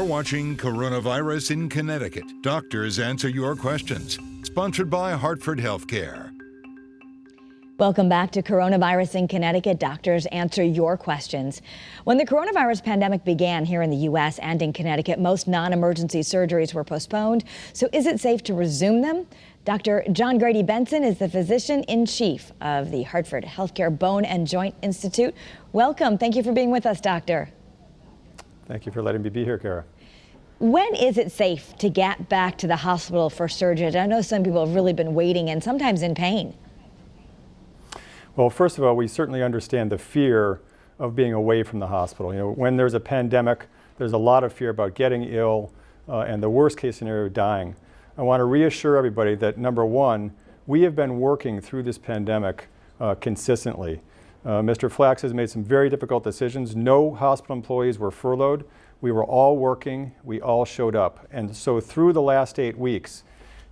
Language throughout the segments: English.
You're watching Coronavirus in Connecticut. Doctors answer your questions. Sponsored by Hartford Healthcare. Welcome back to Coronavirus in Connecticut. Doctors answer your questions. When the coronavirus pandemic began here in the U.S. and in Connecticut, most non-emergency surgeries were postponed. So is it safe to resume them? Dr. John Grady Benson is the physician-in-chief of the Hartford Healthcare Bone and Joint Institute. Welcome. Thank you for being with us, Doctor. Thank you for letting me be here, Kara. When is it safe to get back to the hospital for surgery? I know some people have really been waiting and sometimes in pain. Well, first of all, we certainly understand the fear of being away from the hospital. You know, when there's a pandemic, there's a lot of fear about getting ill and the worst case scenario, dying. I want to reassure everybody that, number one, we have been working through this pandemic consistently. Mr. Flax has made some very difficult decisions. No hospital employees were furloughed. We were all working. We all showed up. And so through the last 8 weeks,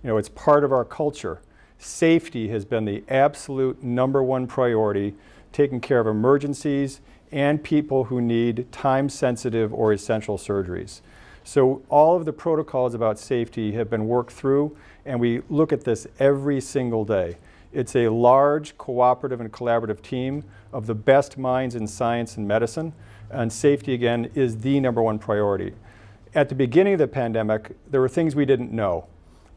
you know, it's part of our culture. Safety has been the absolute #1 priority, taking care of emergencies and people who need time-sensitive or essential surgeries. So all of the protocols about safety have been worked through, and we look at this every single day. It's a large, cooperative, and collaborative team of the best minds in science and medicine, and safety, again, is the #1 priority. At the beginning of the pandemic, there were things we didn't know.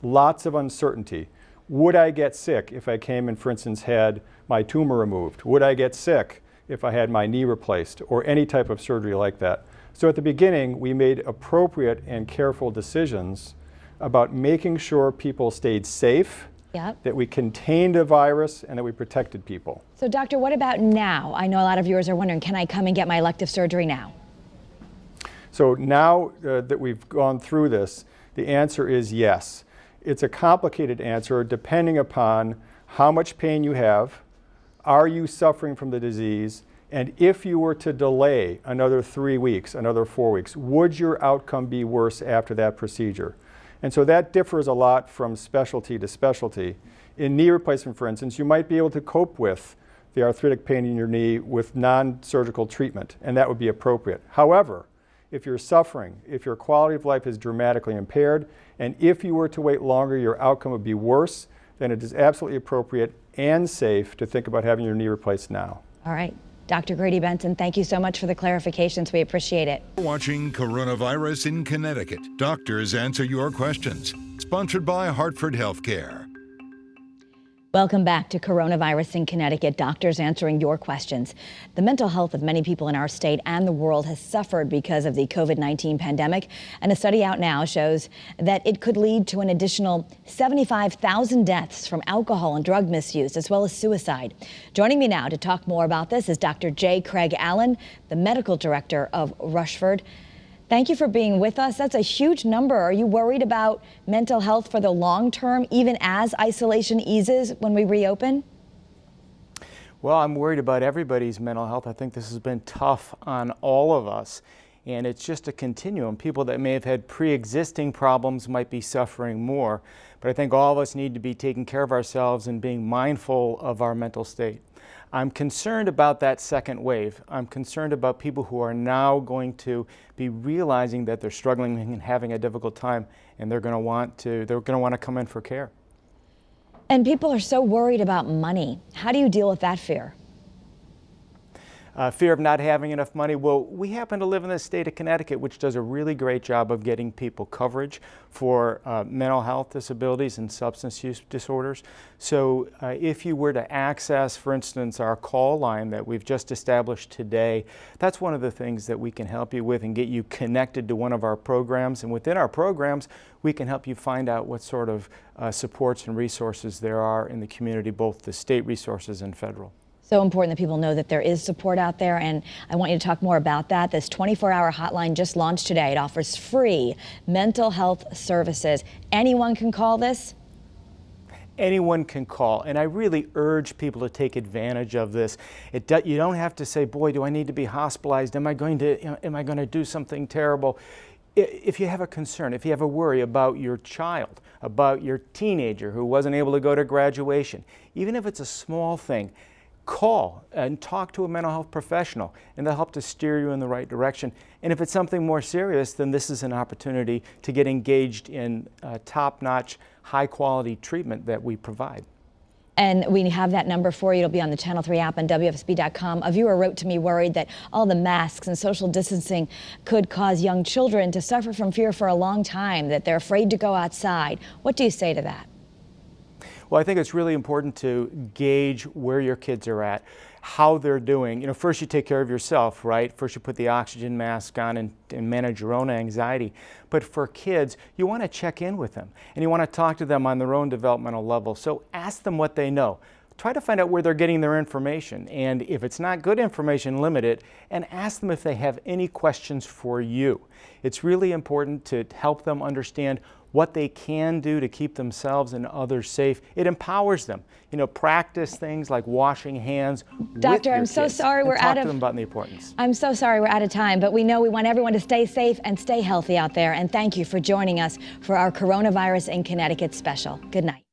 Lots of uncertainty. Would I get sick if I came and, for instance, had my tumor removed? Would I get sick if I had my knee replaced or any type of surgery like that? So at the beginning, we made appropriate and careful decisions about making sure people stayed safe, that we contained the virus, and that we protected people. So, Doctor, what about now? I know a lot of viewers are wondering, can I come and get my elective surgery now? So now that we've gone through this, the answer is yes. It's a complicated answer depending upon how much pain you have, are you suffering from the disease, and if you were to delay another 3 weeks, another 4 weeks, would your outcome be worse after that procedure? And so that differs a lot from specialty to specialty. In knee replacement, for instance, you might be able to cope with the arthritic pain in your knee with non-surgical treatment, and that would be appropriate. However, if you're suffering, if your quality of life is dramatically impaired, and if you were to wait longer, your outcome would be worse, then it is absolutely appropriate and safe to think about having your knee replaced now. All right. Dr. Grady Benson, thank you so much for the clarifications. We appreciate it. Watching Coronavirus in Connecticut. Doctors answer your questions. Sponsored by Hartford Healthcare. Welcome back to Coronavirus in Connecticut. Doctors answering your questions. The mental health of many people in our state and the world has suffered because of the COVID-19 pandemic. And a study out now shows that it could lead to an additional 75,000 deaths from alcohol and drug misuse, as well as suicide. Joining me now to talk more about this is Dr. J. Craig Allen, the medical director of Rushford. Thank you for being with us. That's a huge number. Are you worried about mental health for the long term, even as isolation eases when we reopen? Well, I'm worried about everybody's mental health. I think this has been tough on all of us, and it's just a continuum. People that may have had pre-existing problems might be suffering more, but I think all of us need to be taking care of ourselves and being mindful of our mental state. I'm concerned about that second wave. I'm concerned about people who are now going to be realizing that they're struggling and having a difficult time, and they're going to want to come in for care. And people are so worried about money. How do you deal with that fear? Fear of not having enough money. Well, we happen to live in the state of Connecticut, which does a really great job of getting people coverage for mental health disabilities and substance use disorders. So if you were to access, for instance, our call line that we've just established today, that's one of the things that we can help you with and get you connected to one of our programs. And within our programs, we can help you find out what sort of supports and resources there are in the community, both the state resources and federal. So important that people know that there is support out there, and I want you to talk more about that. This 24-hour hotline just launched today. It offers free mental health services. Anyone can call this? Anyone can call, and I really urge people to take advantage of this. You don't have to say, boy, do I need to be hospitalized? Am I going to do something terrible? If you have a concern, if you have a worry about your child, about your teenager who wasn't able to go to graduation, even if it's a small thing, call and talk to a mental health professional, and they'll help to steer you in the right direction. And if it's something more serious, then this is an opportunity to get engaged in top-notch, high-quality treatment that we provide. And we have that number for you. It'll be on the Channel 3 app and WFSB.com. A viewer wrote to me worried that all the masks and social distancing could cause young children to suffer from fear for a long time, that they're afraid to go outside. What do you say to that? Well, I think it's really important to gauge where your kids are at, how they're doing. You know, first you take care of yourself, right? First you put the oxygen mask on and manage your own anxiety. But for kids, you want to check in with them and you want to talk to them on their own developmental level. So ask them what they know. Try to find out where they're getting their information, and if it's not good information, limit it, and ask them if they have any questions for you. It's really important to help them understand what they can do to keep themselves and others safe. It empowers them. You know, practice things like washing hands with Doctor, your I'm so kids, sorry we're out talk of to them about the importance. I'm so sorry we're out of time, but we know we want everyone to stay safe and stay healthy out there. And thank you for joining us for our Coronavirus in Connecticut special. Good night.